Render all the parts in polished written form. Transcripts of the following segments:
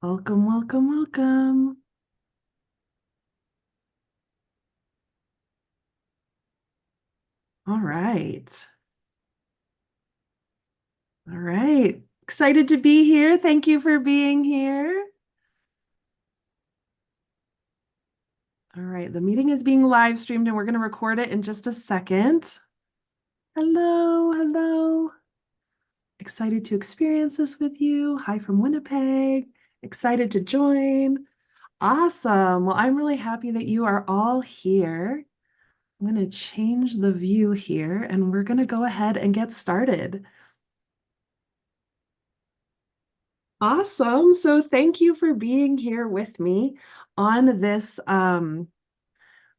Welcome, welcome, welcome. All right. All right. Excited to be here. Thank you for being here. All right. The meeting is being live streamed and we're going to record it in just a second. Hello, hello. Excited to experience this with you. Hi from Winnipeg. Excited to join. Awesome. Well, I'm really happy that you are all here. I'm going to change the view here and we're going to go ahead and get started. Awesome. So thank you for being here with me on this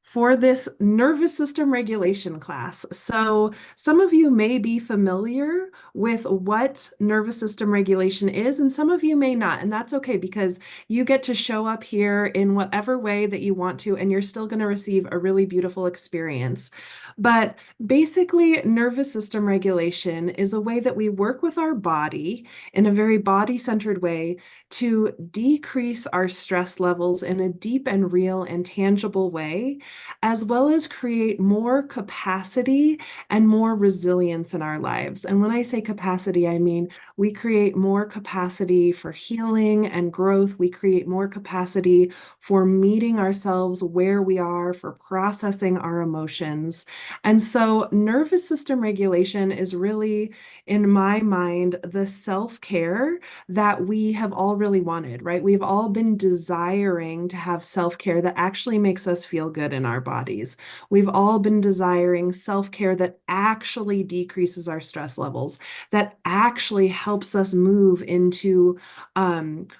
for this nervous system regulation class. So some of you may be familiar with what nervous system regulation is, and some of you may not. And that's okay because you get to show up here in whatever way that you want to, and you're still going to receive a really beautiful experience. But basically, nervous system regulation is a way that we work with our body in a very body-centered way to decrease our stress levels in a deep and real and tangible way, as well as create more capacity and more resilience in our lives. And when I say capacity, I mean we create more capacity for healing and growth. We create more capacity for meeting ourselves where we are, for processing our emotions. And so, nervous system regulation is really, in my mind, the self-care that we have all really wanted, right? We've all been desiring to have self-care that actually makes us feel good in our bodies. We've all been desiring self-care that actually decreases our stress levels, that actually helps us move into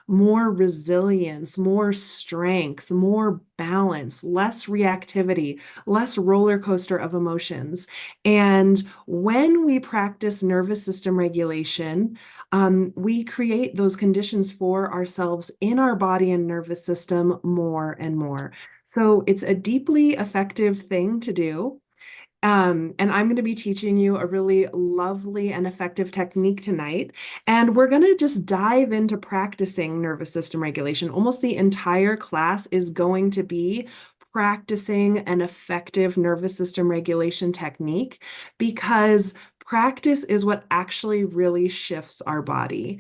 more resilience, more strength, more balance, less reactivity, less roller coaster of emotions. And when we practice nervous system regulation, we create those conditions for ourselves in our body and nervous system more and more. So it's a deeply effective thing to do. And I'm going to be teaching you a really lovely and effective technique tonight. And we're going to just dive into practicing nervous system regulation. Almost the entire class is going to be practicing an effective nervous system regulation technique because practice is what actually really shifts our body.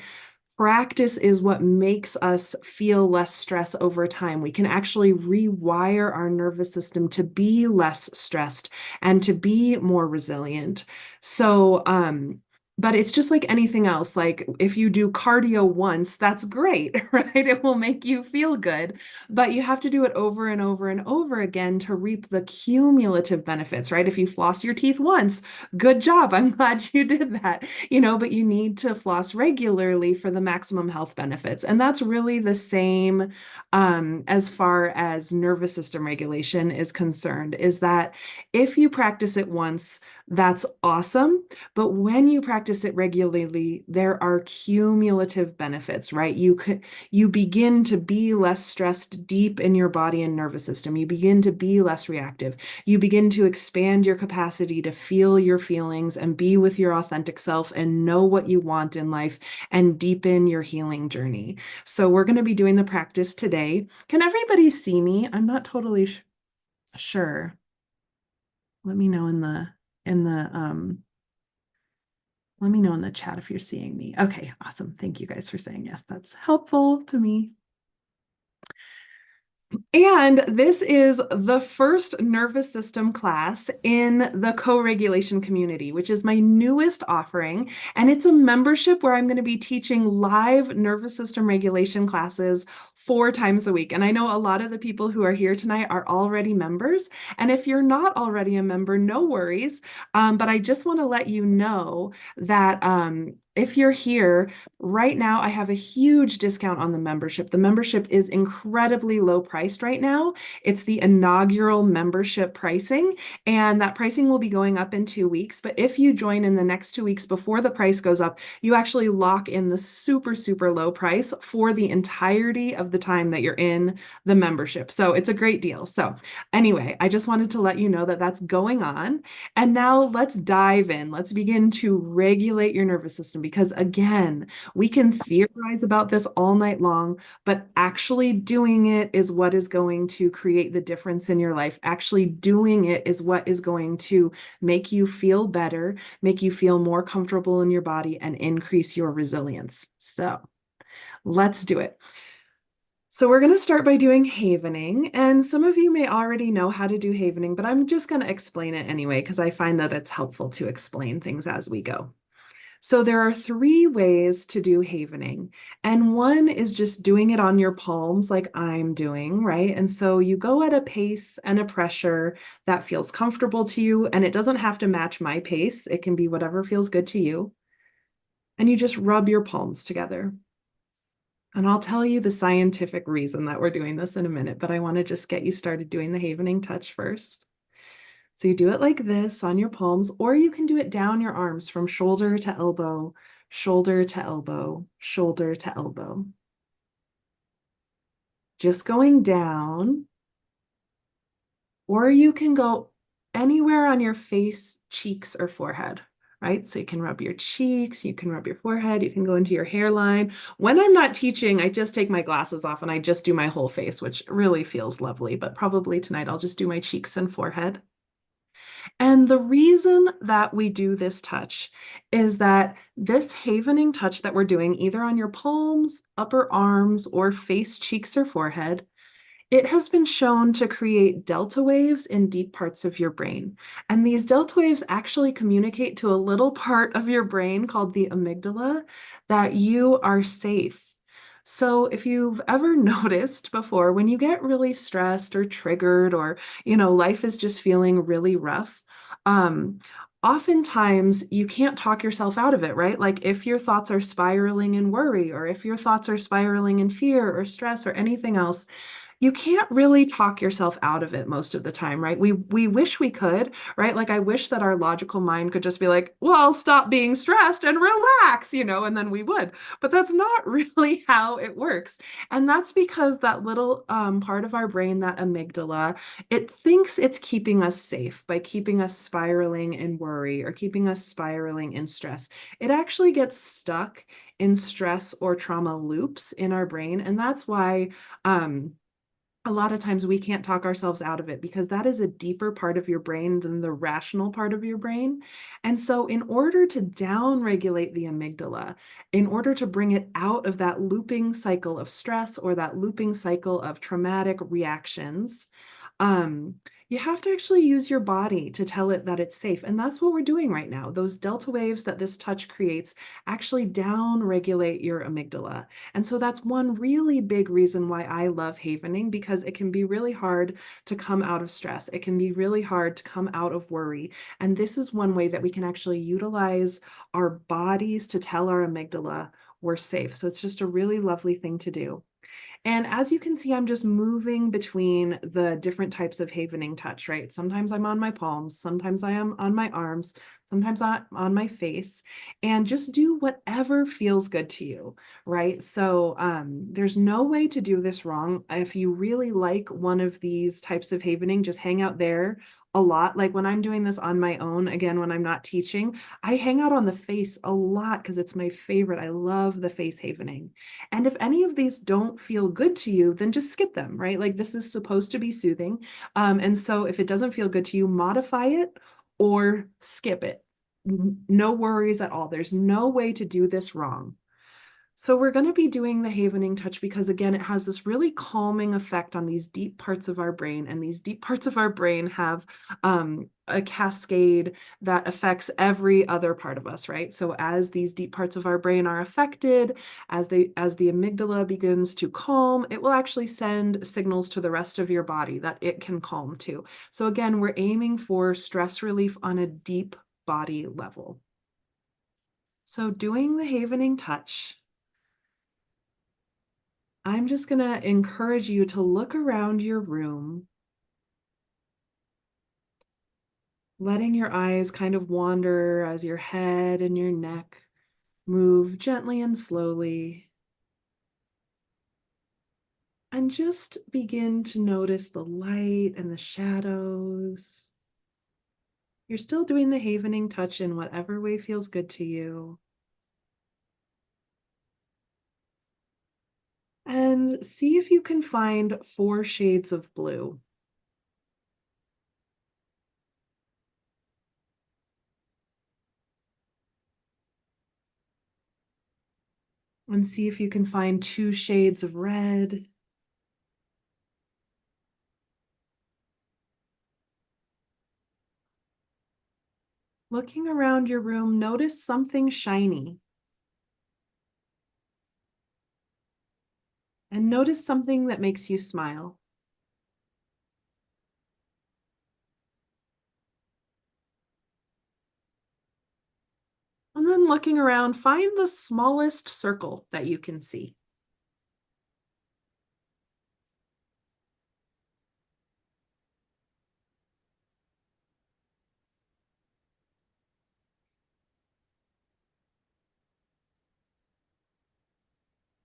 Practice is what makes us feel less stress over time. We can actually rewire our nervous system to be less stressed and to be more resilient. So, but it's just like anything else. Like if you do cardio once, that's great, right? It will make you feel good, but you have to do it over and over and over again to reap the cumulative benefits, right? If you floss your teeth once, good job. I'm glad you did that, but you need to floss regularly for the maximum health benefits. And that's really the same as far as nervous system regulation is concerned, is that if you practice it once, that's awesome. But when you practice it regularly, there are cumulative benefits, right? You begin to be less stressed deep in your body and nervous system. You begin to be less reactive. You begin to expand your capacity to feel your feelings and be with your authentic self and know what you want in life and deepen your healing journey. So we're going to be doing the practice today. Can everybody see me? I'm not totally sure. Let me know in the let me know in the chat if you're seeing me. Okay, awesome. Thank you guys for saying yes. That's helpful to me. And this is the first nervous system class in the co-regulation community, which is my newest offering. And it's a membership where I'm going to be teaching live nervous system regulation classes 4 times a week. And I know a lot of the people who are here tonight are already members. And if you're not already a member, no worries. But I just want to let you know that if you're here, right now, I have a huge discount on the membership. The membership is incredibly low priced right now. It's the inaugural membership pricing, and that pricing will be going up in 2 weeks. But if you join in the next 2 weeks before the price goes up, you actually lock in the super, super low price for the entirety of the time that you're in the membership. So it's a great deal. So anyway, I just wanted to let you know that that's going on. And now let's dive in. Let's begin to regulate your nervous system reason, because again, we can theorize about this all night long, but actually doing it is what is going to create the difference in your life. Actually doing it is what is going to make you feel better, make you feel more comfortable in your body, and increase your resilience. So let's do it. So we're going to start by doing havening, and some of you may already know how to do havening, but I'm just going to explain it anyway because I find that it's helpful to explain things as we go. So there are three ways to do havening, and one is just doing it on your palms like I'm doing, right? And so you go at a pace and a pressure that feels comfortable to you, and it doesn't have to match my pace. It can be whatever feels good to you. And you just rub your palms together. And I'll tell you the scientific reason that we're doing this in a minute, but I want to just get you started doing the havening touch first. So you do it like this on your palms, or you can do it down your arms from shoulder to elbow, shoulder to elbow, shoulder to elbow. Just going down, or you can go anywhere on your face, cheeks, or forehead. Right? So you can rub your cheeks, you can rub your forehead, you can go into your hairline. When I'm not teaching, I just take my glasses off and I just do my whole face, which really feels lovely. But probably tonight I'll just do my cheeks and forehead. And the reason that we do this touch is that this havening touch that we're doing, either on your palms, upper arms, or face, cheeks, or forehead, it has been shown to create delta waves in deep parts of your brain. And these delta waves actually communicate to a little part of your brain called the amygdala that you are safe. So if you've ever noticed before, when you get really stressed or triggered, or, life is just feeling really rough, um, oftentimes you can't talk yourself out of it, right? Like if your thoughts are spiraling in worry, or if your thoughts are spiraling in fear or stress or anything else, you can't really talk yourself out of it most of the time, right? We wish we could, right? Like I wish that our logical mind could just be like, well, stop being stressed and relax, and then we would. But that's not really how it works. And that's because that little part of our brain, that amygdala, it thinks it's keeping us safe by keeping us spiraling in worry or keeping us spiraling in stress. It actually gets stuck in stress or trauma loops in our brain. And that's why a lot of times we can't talk ourselves out of it, because that is a deeper part of your brain than the rational part of your brain. And so in order to down regulate the amygdala, in order to bring it out of that looping cycle of stress or that looping cycle of traumatic reactions, um, you have to actually use your body to tell it that it's safe. And that's what we're doing right now. Those delta waves that this touch creates actually down regulate your amygdala. And so that's one really big reason why I love havening, because it can be really hard to come out of stress. It can be really hard to come out of worry. And this is one way that we can actually utilize our bodies to tell our amygdala we're safe. So it's just a really lovely thing to do. And as you can see, I'm just moving between the different types of havening touch, right? Sometimes I'm on my palms, sometimes I am on my arms, sometimes I'm on my face, and just do whatever feels good to you, right? So there's no way to do this wrong. If you really like one of these types of havening, just hang out there a lot. Like when I'm doing this on my own, again, when I'm not teaching, I hang out on the face a lot because it's my favorite. I love the face havening. And if any of these don't feel good to you, then just skip them, right? Like this is supposed to be soothing. And so if it doesn't feel good to you, modify it or skip it. No worries at all. There's no way to do this wrong. So we're going to be doing the havening touch because, again, it has this really calming effect on these deep parts of our brain. And these deep parts of our brain have a cascade that affects every other part of us, right? So as these deep parts of our brain are affected, as the amygdala begins to calm, it will actually send signals to the rest of your body that it can calm too. So again, we're aiming for stress relief on a deep body level. So doing the havening touch, I'm just going to encourage you to look around your room, letting your eyes kind of wander as your head and your neck move gently and slowly. And just begin to notice the light and the shadows. You're still doing the havening touch in whatever way feels good to you. And see if you can find 4 shades of blue. And see if you can find 2 shades of red. Looking around your room, notice something shiny. And notice something that makes you smile. And then looking around, find the smallest circle that you can see.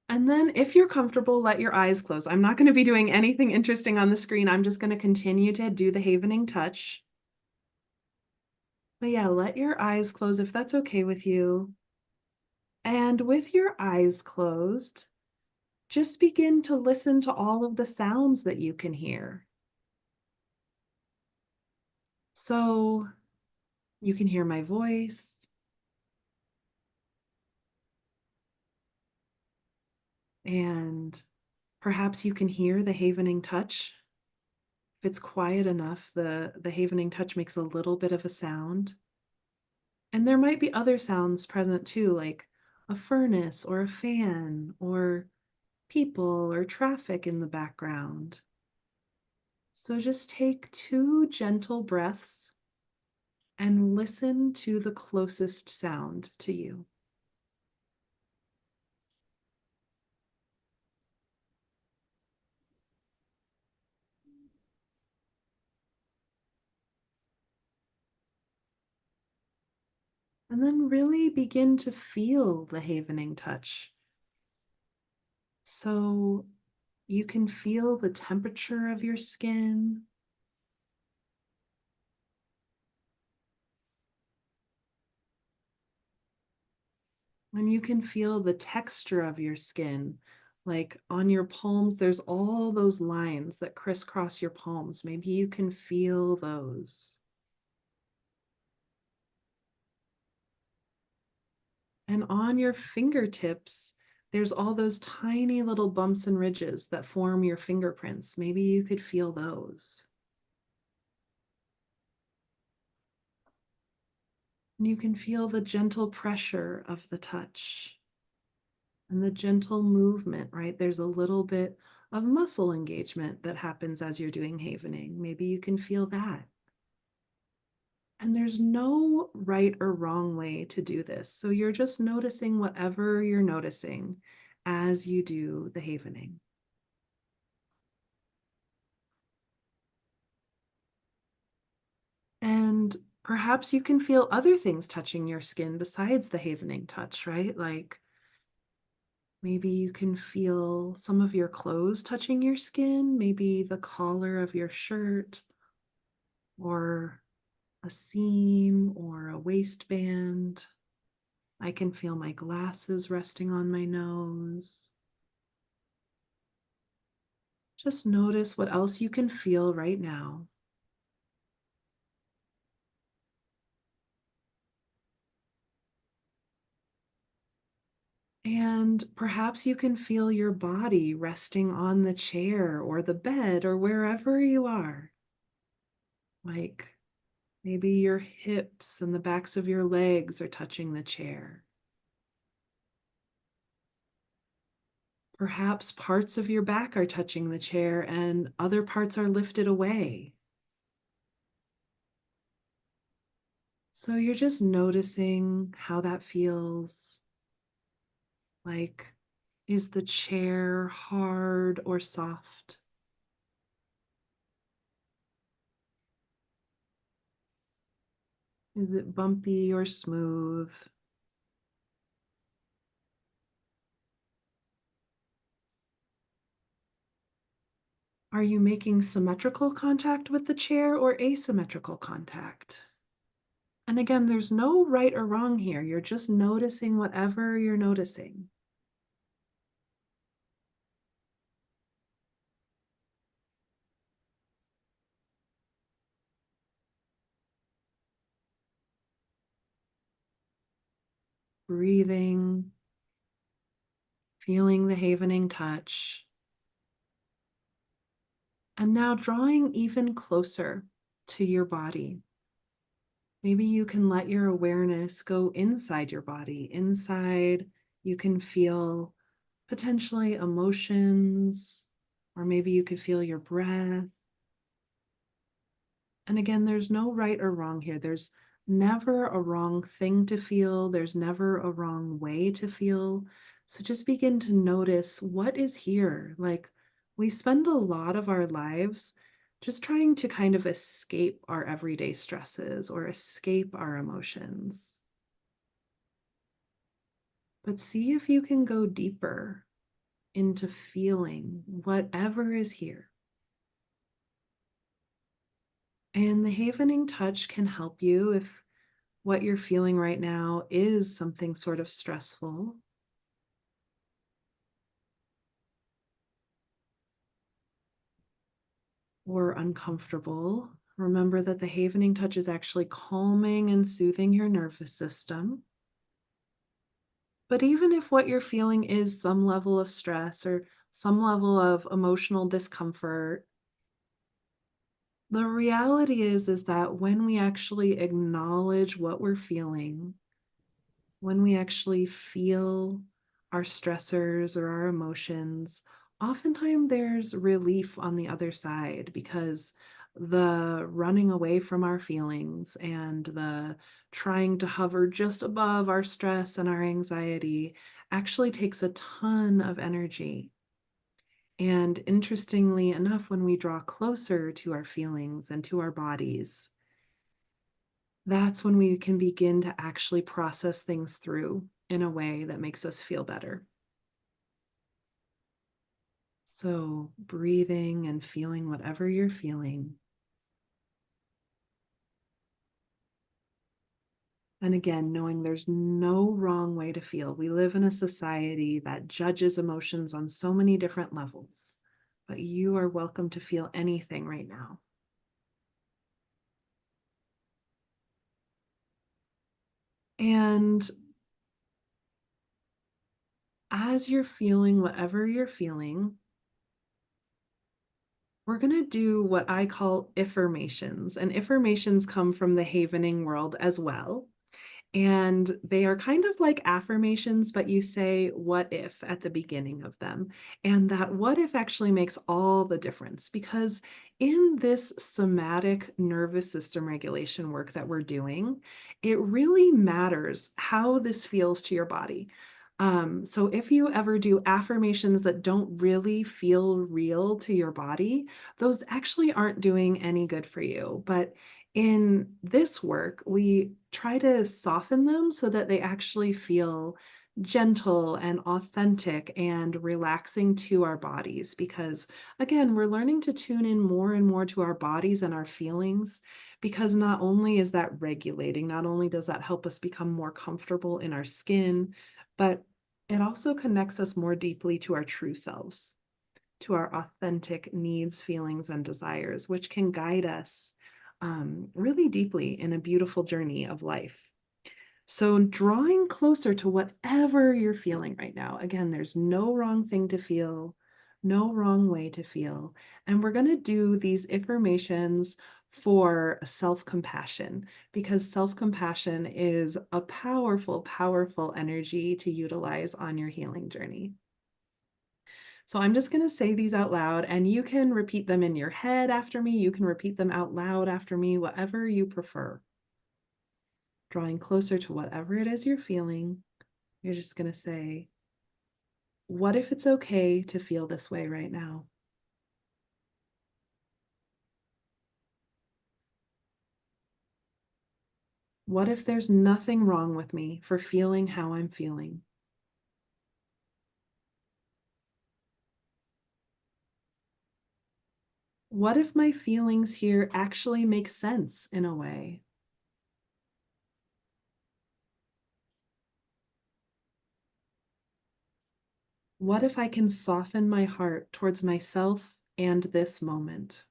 And then if you're comfortable, let your eyes close. I'm not going to be doing anything interesting on the screen. I'm just going to continue to do the havening touch. But yeah, let your eyes close if that's okay with you. And with your eyes closed, just begin to listen to all of the sounds that you can hear. So you can hear my voice, and perhaps you can hear the havening touch. If it's quiet enough, the havening touch makes a little bit of a sound. And there might be other sounds present too, like a furnace or a fan or people or traffic in the background. So just take 2 gentle breaths and listen to the closest sound to you. And then really begin to feel the havening touch. So you can feel the temperature of your skin. And you can feel the texture of your skin. Like on your palms, there's all those lines that crisscross your palms. Maybe you can feel those. And on your fingertips, there's all those tiny little bumps and ridges that form your fingerprints. Maybe you could feel those. And you can feel the gentle pressure of the touch and the gentle movement, right? There's a little bit of muscle engagement that happens as you're doing havening. Maybe you can feel that. And there's no right or wrong way to do this. So you're just noticing whatever you're noticing as you do the havening. And perhaps you can feel other things touching your skin besides the havening touch, right? Like maybe you can feel some of your clothes touching your skin, maybe the collar of your shirt, or a seam or a waistband. I can feel my glasses resting on my nose. Just notice what else you can feel right now. And perhaps you can feel your body resting on the chair or the bed or wherever you are. Like maybe your hips and the backs of your legs are touching the chair. Perhaps parts of your back are touching the chair and other parts are lifted away. So you're just noticing how that feels. Like, is the chair hard or soft? Is it bumpy or smooth? Are you making symmetrical contact with the chair or asymmetrical contact? And again, there's no right or wrong here. You're just noticing whatever you're noticing. breathing, feeling the havening touch, and now drawing even closer to your body. Maybe you can let your awareness go inside your body. Inside, you can feel potentially emotions, or maybe you could feel your breath. And again, there's no right or wrong here. There's never a wrong thing to feel, there's never a wrong way to feel. So just begin to notice what is here. Like, we spend a lot of our lives just trying to kind of escape our everyday stresses or escape our emotions. But see if you can go deeper into feeling whatever is here. And the havening touch can help you if what you're feeling right now is something sort of stressful. Or uncomfortable. Remember that the havening touch is actually calming and soothing your nervous system. But even if what you're feeling is some level of stress or some level of emotional discomfort, the reality is that when we actually acknowledge what we're feeling, when we actually feel our stressors or our emotions, oftentimes there's relief on the other side, because the running away from our feelings and the trying to hover just above our stress and our anxiety actually takes a ton of energy. And interestingly enough, when we draw closer to our feelings and to our bodies, that's when we can begin to actually process things through in a way that makes us feel better. So, breathing and feeling whatever you're feeling. And again, knowing there's no wrong way to feel. We live in a society that judges emotions on so many different levels, but you are welcome to feel anything right now. And as you're feeling whatever you're feeling, we're going to do what I call affirmations. And affirmations come from the havening world as well. And they are kind of like affirmations, but you say what if at the beginning of them. And that what if actually makes all the difference, because in this somatic nervous system regulation work that we're doing, it really matters how this feels to your body. So if you ever do affirmations that don't really feel real to your body, those actually aren't doing any good for you. But in this work, we try to soften them so that they actually feel gentle and authentic and relaxing to our bodies. Because again, we're learning to tune in more and more to our bodies and our feelings, because not only is that regulating, not only does that help us become more comfortable in our skin, but it also connects us more deeply to our true selves, to our authentic needs, feelings, and desires, which can guide us really deeply in a beautiful journey of life. So, drawing closer to whatever you're feeling right now. Again, there's no wrong thing to feel, no wrong way to feel. And we're going to do these affirmations for self-compassion, because self-compassion is a powerful, powerful energy to utilize on your healing journey. So I'm just going to say these out loud, and you can repeat them in your head after me. You can repeat them out loud after me, whatever you prefer. Drawing closer to whatever it is you're feeling, you're just going to say, what if it's okay to feel this way right now? What if there's nothing wrong with me for feeling how I'm feeling? What if my feelings here actually make sense in a way? What if I can soften my heart towards myself and this moment?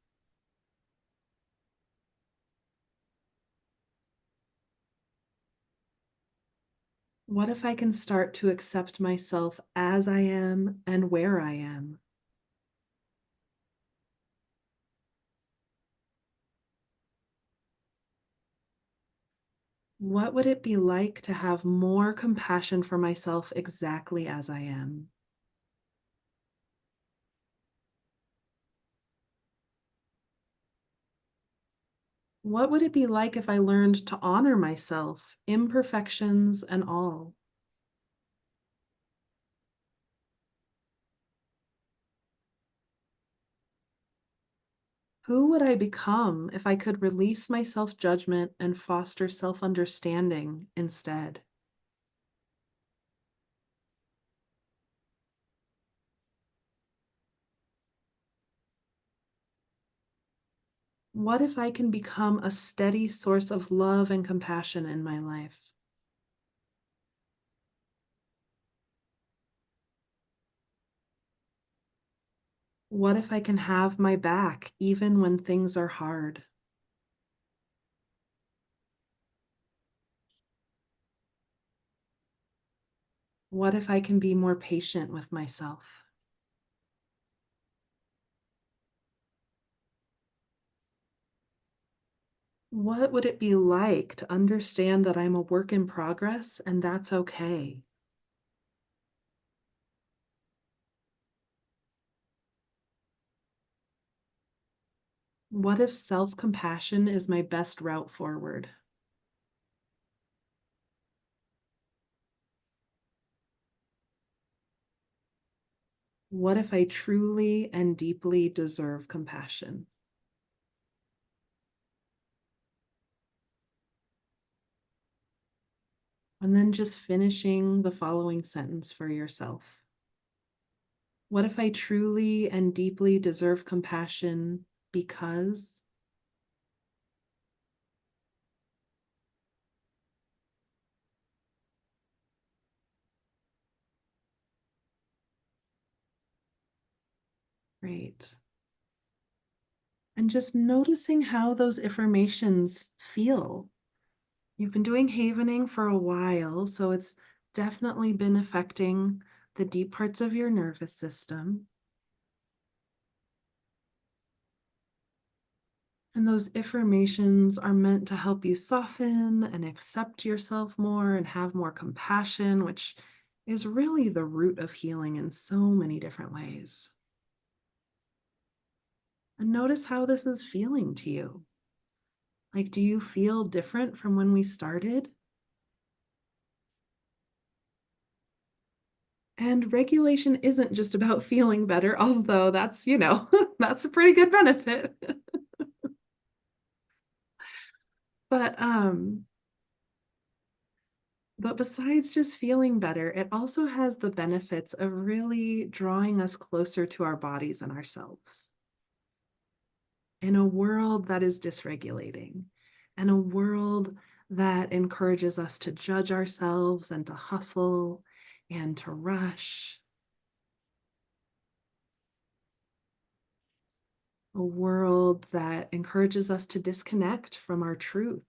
What if I can start to accept myself as I am and where I am? What would it be like to have more compassion for myself exactly as I am? What would it be like if I learned to honor myself, imperfections and all? Who would I become if I could release my self judgment and foster self understanding instead? What if I can become a steady source of love and compassion in my life? What if I can have my back even when things are hard? What if I can be more patient with myself? What would it be like to understand that I'm a work in progress and that's okay? What if self compassion is my best route forward? What if I truly and deeply deserve compassion? And then just finishing the following sentence for yourself. What if I truly and deeply deserve compassion because? Great. And just noticing how those affirmations feel. You've been doing havening for a while, so it's definitely been affecting the deep parts of your nervous system. And those affirmations are meant to help you soften and accept yourself more and have more compassion, which is really the root of healing in so many different ways. And notice how this is feeling to you. Like, do you feel different from when we started? And regulation isn't just about feeling better, although that's, that's a pretty good benefit. But but besides just feeling better, it also has the benefits of really drawing us closer to our bodies and ourselves in a world that is dysregulating, and a world that encourages us to judge ourselves and to hustle and to rush, a world that encourages us to disconnect from our truth.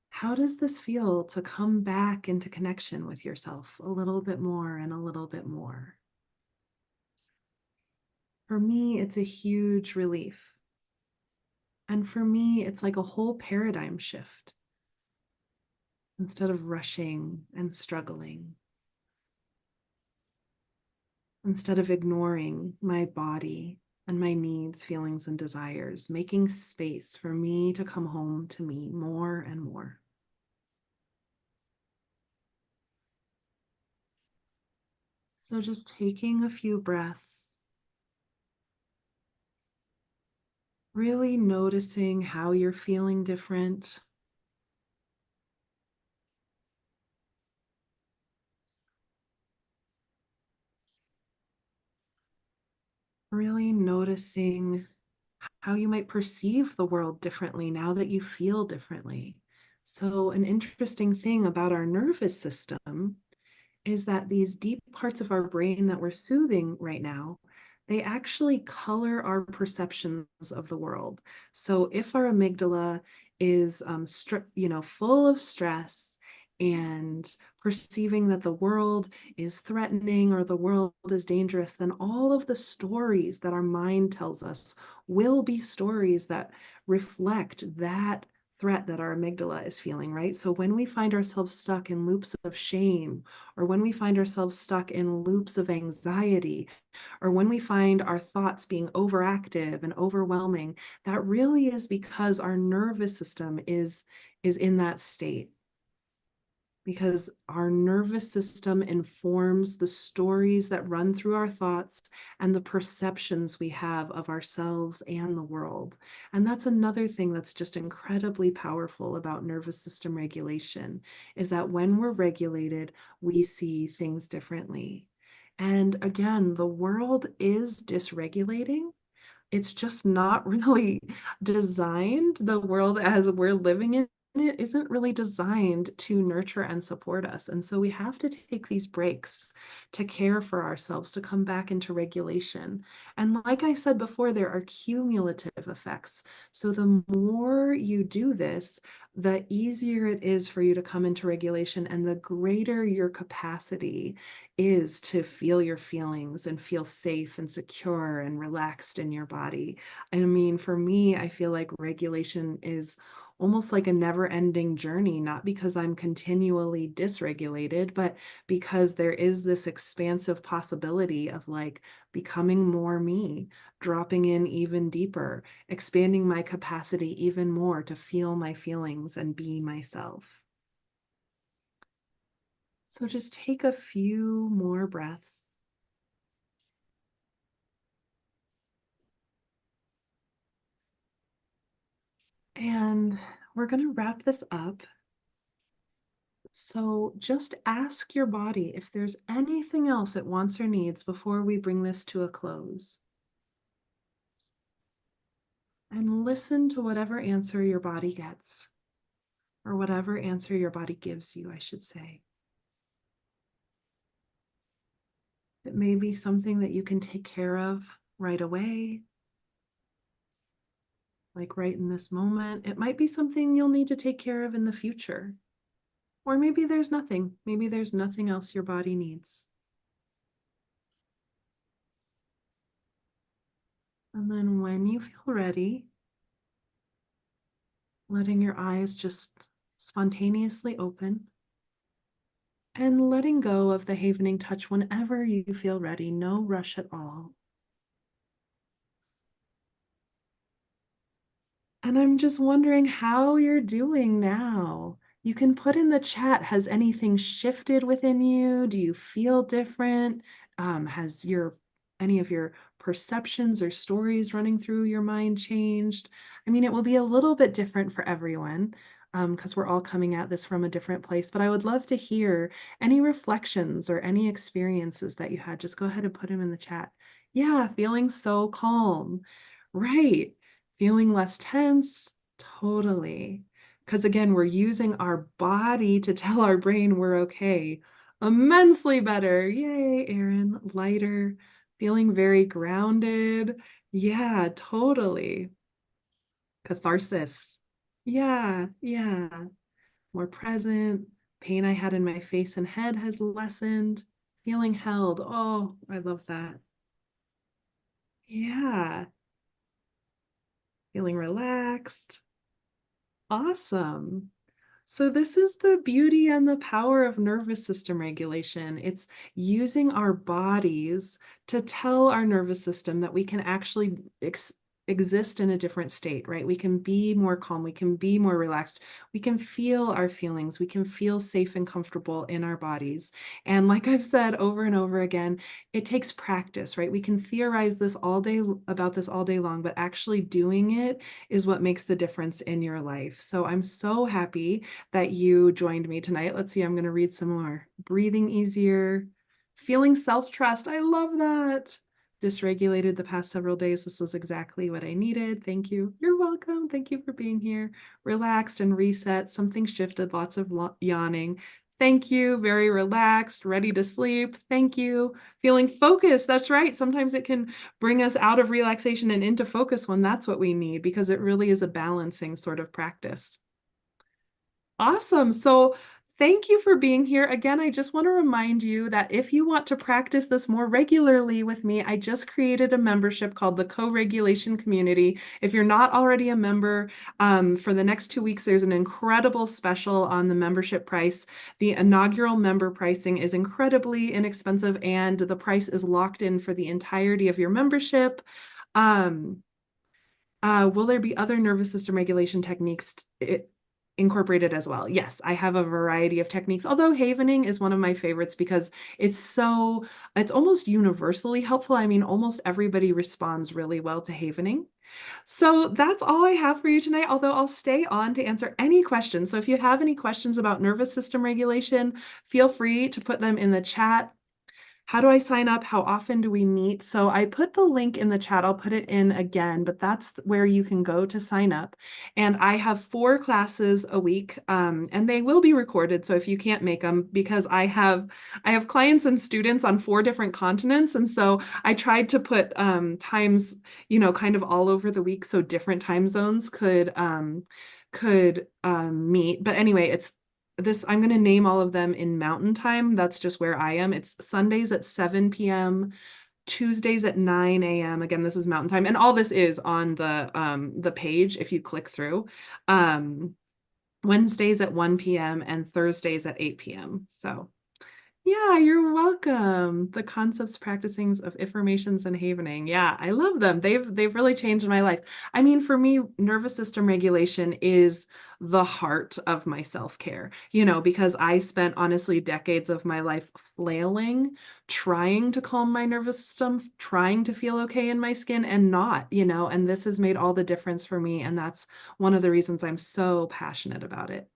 How does this feel to come back into connection with yourself a little bit more and a little bit more? For me, it's a huge relief. And for me, it's like a whole paradigm shift. Instead of rushing and struggling, instead of ignoring my body and my needs, feelings, and desires, making space for me to come home to me more and more. So just taking a few breaths, really noticing how you're feeling different. Really noticing how you might perceive the world differently now that you feel differently. So, an interesting thing about our nervous system is that these deep parts of our brain that we're soothing right now, they actually color our perceptions of the world. So if our amygdala is full of stress and perceiving that the world is threatening or the world is dangerous, then all of the stories that our mind tells us will be stories that reflect that threat that our amygdala is feeling, right? So when we find ourselves stuck in loops of shame, or when we find ourselves stuck in loops of anxiety, or when we find our thoughts being overactive and overwhelming, that really is because our nervous system is in that state, because our nervous system informs the stories that run through our thoughts and the perceptions we have of ourselves and the world. And that's another thing that's just incredibly powerful about nervous system regulation, is that when we're regulated, we see things differently. And again, the world is dysregulating. It's just not really designed, the world as we're living in it isn't really designed to nurture and support us. And so we have to take these breaks to care for ourselves, to come back into regulation. And like I said before, there are cumulative effects. So the more you do this, the easier it is for you to come into regulation and the greater your capacity is to feel your feelings and feel safe and secure and relaxed in your body. I mean, for me, I feel like regulation is almost like a never-ending journey, not because I'm continually dysregulated, but because there is this expansive possibility of like becoming more me, dropping in even deeper, expanding my capacity even more to feel my feelings and be myself. So just take a few more breaths. And we're going to wrap this up. So just ask your body if there's anything else it wants or needs before we bring this to a close. And listen to whatever answer your body gets, or whatever answer your body gives you, I should say. It may be something that you can take care of right away, like right in this moment. It might be something you'll need to take care of in the future. Or maybe there's nothing. Maybe there's nothing else your body needs. And then when you feel ready, letting your eyes just spontaneously open and letting go of the havening touch whenever you feel ready, no rush at all. And I'm just wondering how you're doing now. You can put in the chat, has anything shifted within you? Do you feel different? Has your any of your perceptions or stories running through your mind changed? I mean, it will be a little bit different for everyone, because we're all coming at this from a different place, but I would love to hear any reflections or any experiences that you had. Just go ahead and put them in the chat. Yeah, feeling so calm. Right. Feeling less tense? Totally. Because again, we're using our body to tell our brain we're okay. Immensely better. Yay, Erin. Lighter, feeling very grounded. Yeah, totally. Catharsis. Yeah, yeah. More present. Pain I had in my face and head has lessened. Feeling held. Oh, I love that. Yeah. Feeling relaxed. Awesome. So this is the beauty and the power of nervous system regulation. It's using our bodies to tell our nervous system that we can actually exist in a different state, right? We can be more calm, we can be more relaxed, we can feel our feelings, we can feel safe and comfortable in our bodies. And like I've said over and over again, it takes practice, right? We can theorize this all day about this all day long, but actually doing it is what makes the difference in your life. So I'm so happy that you joined me tonight. Let's see, I'm going to read some more. Breathing easier, feeling self-trust. I love that. Dysregulated the past several days. This was exactly what I needed. Thank you. You're welcome. Thank you for being here. Relaxed and reset. Something shifted, lots of yawning. Thank you. Very relaxed, ready to sleep. Thank you. Feeling focused. That's right. Sometimes it can bring us out of relaxation and into focus when that's what we need because it really is a balancing sort of practice. Awesome. So thank you for being here. Again, I just want to remind you that if you want to practice this more regularly with me, I just created a membership called the Co-Regulation Community. If you're not already a member, for the next 2 weeks, there's an incredible special on the membership price. The inaugural member pricing is incredibly inexpensive, and the price is locked in for the entirety of your membership. Um, will there be other nervous system regulation techniques incorporated as well? Yes, I have a variety of techniques, although havening is one of my favorites because it's almost universally helpful. I mean, almost everybody responds really well to havening. So that's all I have for you tonight, although I'll stay on to answer any questions. So if you have any questions about nervous system regulation, feel free to put them in the chat. How do I sign up? How often do we meet? So I put the link in the chat. I'll put it in again, but that's where you can go to sign up. And I have 4 classes a week, and they will be recorded. So if you can't make them, because I have clients and students on 4 different continents, and so I tried to put times, kind of all over the week, so different time zones could meet. But anyway, I'm going to name all of them in Mountain Time. That's just where I am. It's Sundays at 7 p.m., Tuesdays at 9 a.m. Again, this is Mountain Time. And all this is on the page if you click through. Um, Wednesdays at 1 p.m. and Thursdays at 8 p.m. So yeah, you're welcome. The concepts, practicings of affirmations and havening. Yeah, I love them. They've really changed my life. I mean, for me, nervous system regulation is the heart of my self-care, because I spent honestly decades of my life flailing, trying to calm my nervous system, trying to feel okay in my skin and not, and this has made all the difference for me. And that's one of the reasons I'm so passionate about it.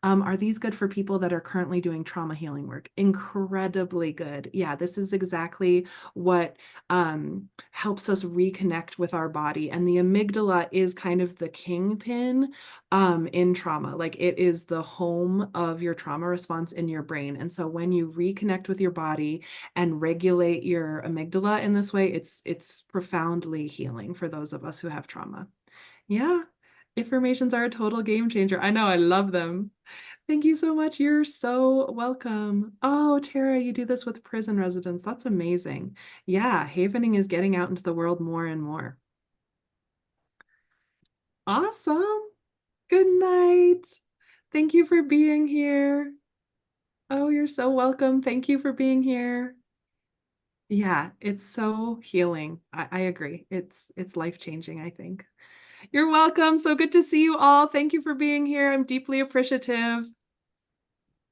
Are these good for people that are currently doing trauma healing work? Incredibly good. Yeah, this is exactly what helps us reconnect with our body. And the amygdala is kind of the kingpin in trauma. Like it is the home of your trauma response in your brain. And so when you reconnect with your body and regulate your amygdala in this way, it's profoundly healing for those of us who have trauma. Yeah, affirmations are a total game changer. I know, I love them. Thank you so much. You're so welcome. Oh, Tara, you do this with prison residents. That's amazing. Yeah, havening is getting out into the world more and more. Awesome. Good night. Thank you for being here. Oh, you're so welcome. Thank you for being here. Yeah, it's so healing. I agree. It's life-changing, I think. You're welcome. So good to see you all. Thank you for being here. I'm deeply appreciative.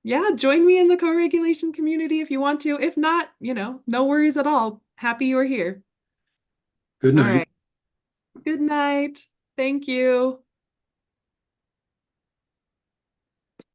Yeah, join me in the co-regulation community if you want to. If not, no worries at all. Happy you're here. Good All night. right. Good night. Thank you.